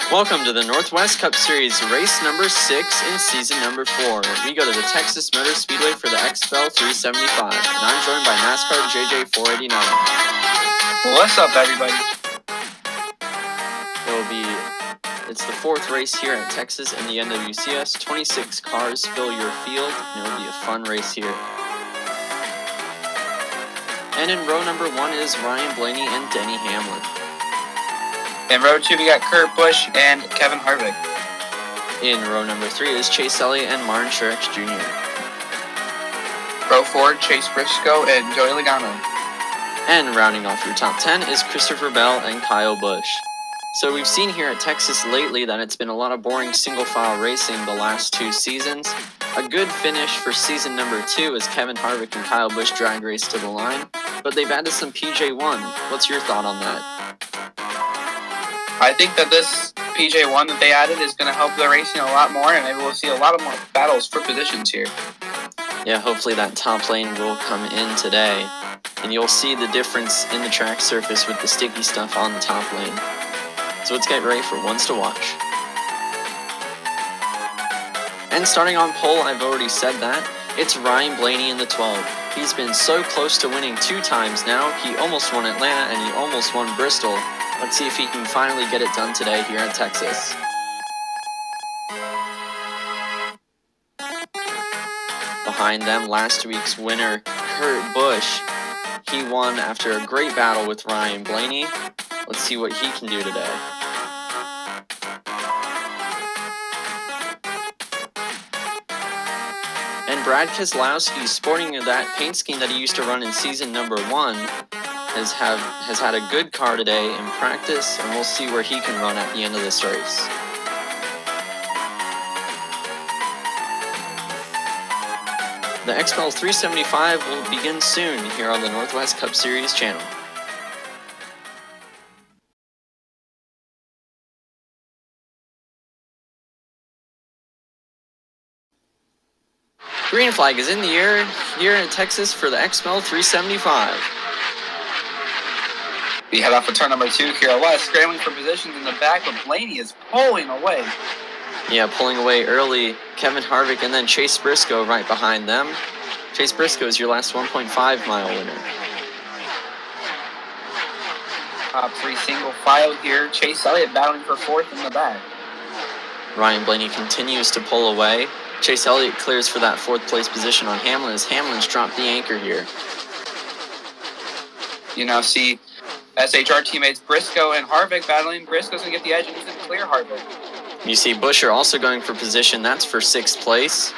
Welcome to the Northwest Cup Series, race number 6 in season number 4. We go to the Texas Motor Speedway for the Xpel 375, and I'm joined by NASCAR JJ 489. What's up, everybody? It's the 4th race here at Texas in the NWCS. 26 cars fill your field, and it'll be a fun race here. And in row number 1 is Ryan Blaney and Denny Hamlin. In row 2, we got Kurt Busch and Kevin Harvick. In row number 3 is Chase Elliott and Martin Truex Jr. Row 4, Chase Briscoe and Joey Logano. And rounding off your top 10 is Christopher Bell and Kyle Busch. So we've seen here at Texas lately that it's been a lot of boring single-file racing the last 2 seasons. A good finish for season number 2 as Kevin Harvick and Kyle Busch drag race to the line, but they've added some PJ1. What's your thought on that? I think that this PJ1 that they added is going to help the racing a lot more, and maybe we'll see a lot of more battles for positions here. Yeah, hopefully that top lane will come in today, and you'll see the difference in the track surface with the sticky stuff on the top lane. So let's get ready for ones to watch. And starting on pole, I've already said that, it's Ryan Blaney in the 12. He's been so close to winning 2 times now. He almost won Atlanta and he almost won Bristol. Let's see if he can finally get it done today here in Texas. Behind them, last week's winner, Kurt Busch. He won after a great battle with Ryan Blaney. Let's see what he can do today. And Brad Keselowski, sporting that paint scheme that he used to run in season number 1, has had a good car today in practice, and we'll see where he can run at the end of this race. The Xpel 375 will begin soon here on the Northwest Cup Series channel. Green flag is in the air here in Texas for the Xpel 375. We head off for turn number 2 here. A lot of scrambling for positions in the back, but Blaney is pulling away. Yeah, pulling away early. Kevin Harvick and then Chase Briscoe right behind them. Chase Briscoe is your last 1.5-mile winner. Top 3 single file here. Chase Elliott battling for 4th in the back. Ryan Blaney continues to pull away. Chase Elliott clears for that 4th place position on Hamlin as Hamlin's dropped the anchor here. You now see SHR teammates Briscoe and Harvick battling. Briscoe's going to get the edge and he's going to clear Harvick. You see Buescher also going for position. That's for 6th place.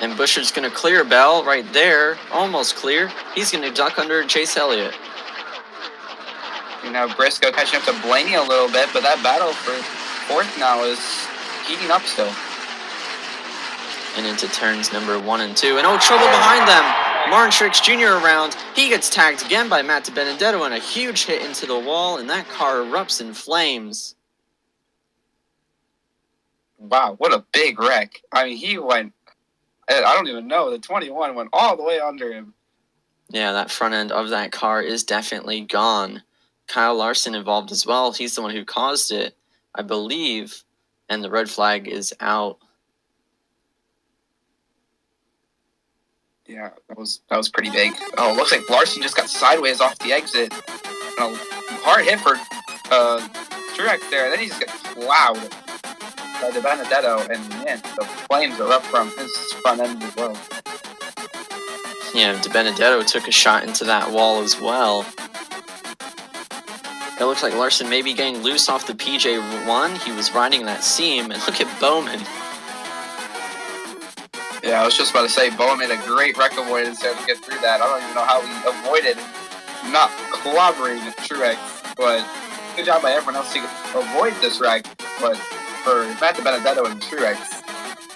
And Buescher's going to clear Bell right there. Almost clear. He's going to duck under Chase Elliott. You know, Briscoe catching up to Blaney a little bit, but that battle for 4th now is heating up still. And into turns number 1 and 2. And trouble behind them. Martin Truex Jr. around. He gets tagged again by Matt DiBenedetto and a huge hit into the wall, and that car erupts in flames. Wow, what a big wreck. I mean, he went, I don't even know, the 21 went all the way under him. Yeah, that front end of that car is definitely gone. Kyle Larson involved as well. He's the one who caused it, I believe, and the red flag is out. Yeah, that was pretty big. Oh, it looks like Larson just got sideways off the exit. A hard hit for Truex there. And then he just gets plowed by DiBenedetto, and man, the flames are up from his front end as well. Yeah, DiBenedetto took a shot into that wall as well. It looks like Larson may be getting loose off the PJ1. He was riding that seam, and look at Bowman. Yeah, I was just about to say, Bowman made a great wreck avoidance there to get through that. I don't even know how he avoided not clobbering Truex, but good job by everyone else to avoid this wreck. But for Matt DiBenedetto and Truex,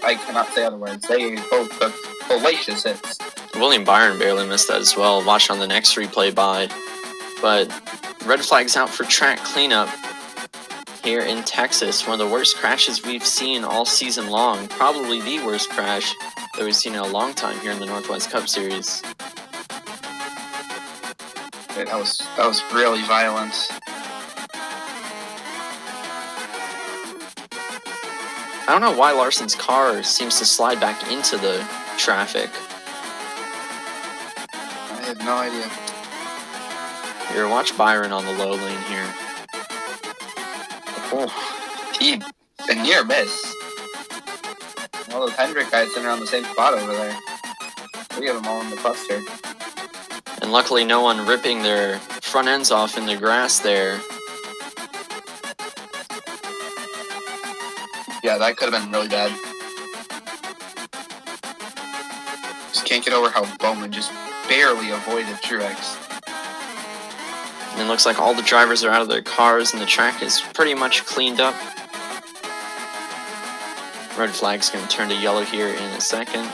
I cannot say otherwise. They both took hellacious hits. William Byron barely missed that as well. Watch on the next replay by. But red flag's out for track cleanup here in Texas. One of the worst crashes we've seen all season long. Probably the worst crash that we've seen in a long time here in the Northwest Cup Series. That was really violent. I don't know why Larson's car seems to slide back into the traffic. I have no idea. Here, watch Byron on the low lane here. Oh, a near miss. All those Hendrick guys sitting around the same spot over there. 3 of them all in the cluster. And luckily no one ripping their front ends off in the grass there. Yeah, that could have been really bad. Just can't get over how Bowman just barely avoided Truex. And it looks like all the drivers are out of their cars and the track is pretty much cleaned up. Red flag's going to turn to yellow here in a second.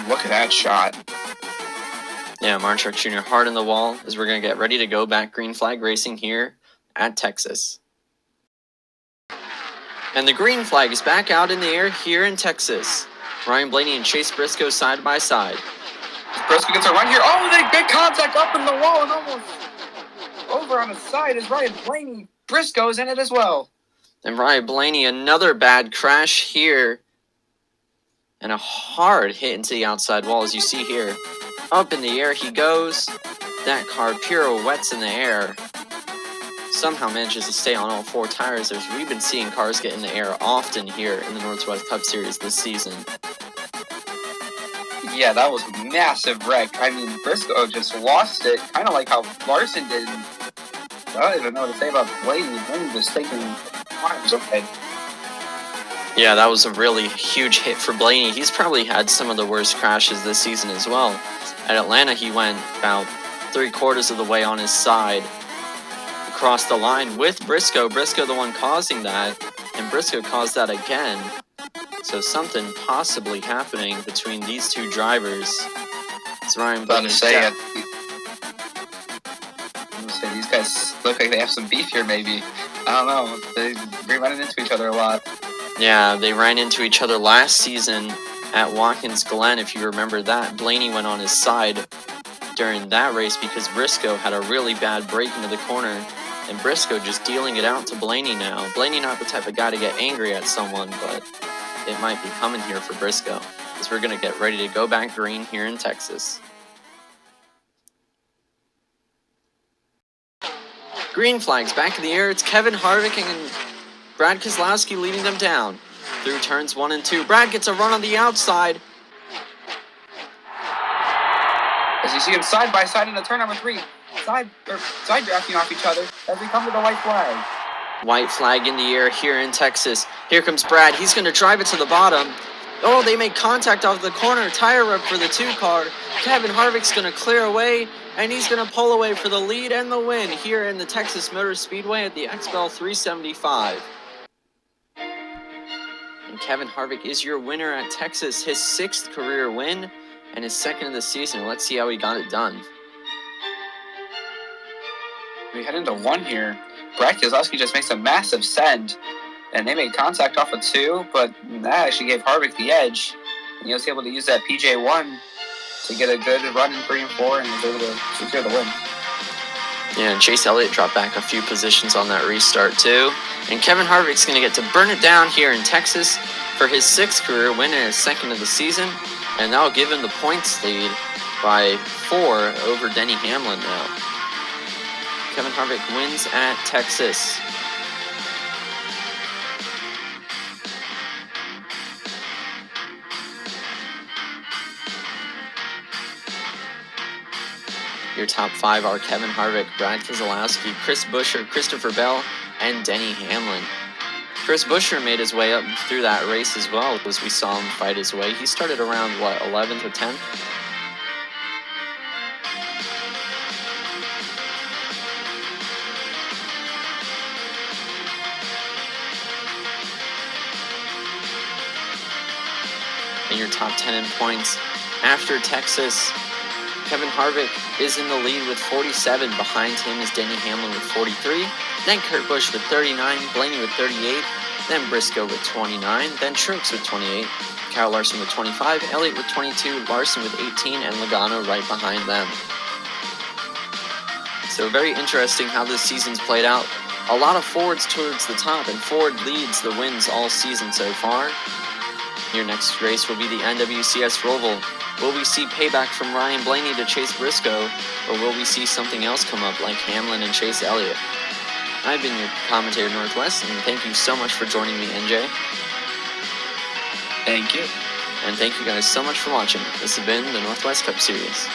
Look at that shot. Yeah, Marchuk Jr. hard in the wall as we're going to get ready to go back green flag racing here at Texas. And the green flag is back out in the air here in Texas. Ryan Blaney and Chase Briscoe side by side. Briscoe gets a run here. Oh, they big contact up in the wall and almost over on the side is Ryan Blaney. Briscoe's in it as well. And Ryan Blaney, another bad crash here. And a hard hit into the outside wall, as you see here. Up in the air he goes. That car pirouettes in the air. Somehow manages to stay on all 4 tires. As we've been seeing cars get in the air often here in the Northwest Cup Series this season. Yeah, that was a massive wreck. I mean, Briscoe just lost it, kind of like how Larson did. I don't even know what to say about Blaney. Blaney just taking times. Okay. Yeah, that was a really huge hit for Blaney. He's probably had some of the worst crashes this season as well. At Atlanta, he went about 3/4 of the way on his side across the line with Briscoe. Briscoe the one causing that, and Briscoe caused that again. So something possibly happening between these 2 drivers. It's Ryan Blaney. I'm gonna say these guys look like they have some beef here. Maybe I don't know. They're running into each other a lot. Yeah, they ran into each other last season at Watkins Glen, if you remember that. Blaney went on his side during that race because Briscoe had a really bad break into the corner, and Briscoe just dealing it out to Blaney now. Blaney not the type of guy to get angry at someone, but it might be coming here for Briscoe, as we're going to get ready to go back green here in Texas. Green flags back in the air. It's Kevin Harvick and Brad Keselowski leading them down through turns 1 and 2. Brad gets a run on the outside. As you see them side by side in the turn number 3, side drafting off each other as we come to the white flag. White flag in the air here in Texas. Here comes Brad. He's going to drive it to the bottom. Oh, they make contact off the corner. Tire rub for the 2 car. Kevin Harvick's going to clear away, and he's going to pull away for the lead and the win here in the Texas Motor Speedway at the Xpel 375. And Kevin Harvick is your winner at Texas, his 6th career win and his 2nd of the season. Let's see how he got it done. We head into 1 here. Brad Keselowski just makes a massive send, and they made contact off of 2, but that actually gave Harvick the edge. And he was able to use that PJ1 to get a good run in 3 and 4, and was able to secure the win. Yeah, and Chase Elliott dropped back a few positions on that restart too. And Kevin Harvick's going to get to burn it down here in Texas for his 6th career win and his 2nd of the season. And that'll give him the points lead by 4 over Denny Hamlin now. Kevin Harvick wins at Texas. Your top 5 are Kevin Harvick, Brad Keselowski, Chris Buescher, Christopher Bell, and Denny Hamlin. Chris Buescher made his way up through that race as well, as we saw him fight his way. He started around, 11th or 10th? In your top 10 in points after Texas, Kevin Harvick is in the lead with 47. Behind him is Denny Hamlin with 43. Then Kurt Busch with 39. Blaney with 38. Then Briscoe with 29. Then Truex with 28. Kyle Larson with 25. Elliott with 22. Larson with 18. And Logano right behind them. So very interesting how this season's played out. A lot of Fords towards the top, and Ford leads the wins all season so far. Your next race will be the NWCS Roval. Will we see payback from Ryan Blaney to Chase Briscoe, or will we see something else come up like Hamlin and Chase Elliott? I've been your commentator, Northwest, and thank you so much for joining me, NJ. Thank you. And thank you guys so much for watching. This has been the Northwest Cup Series.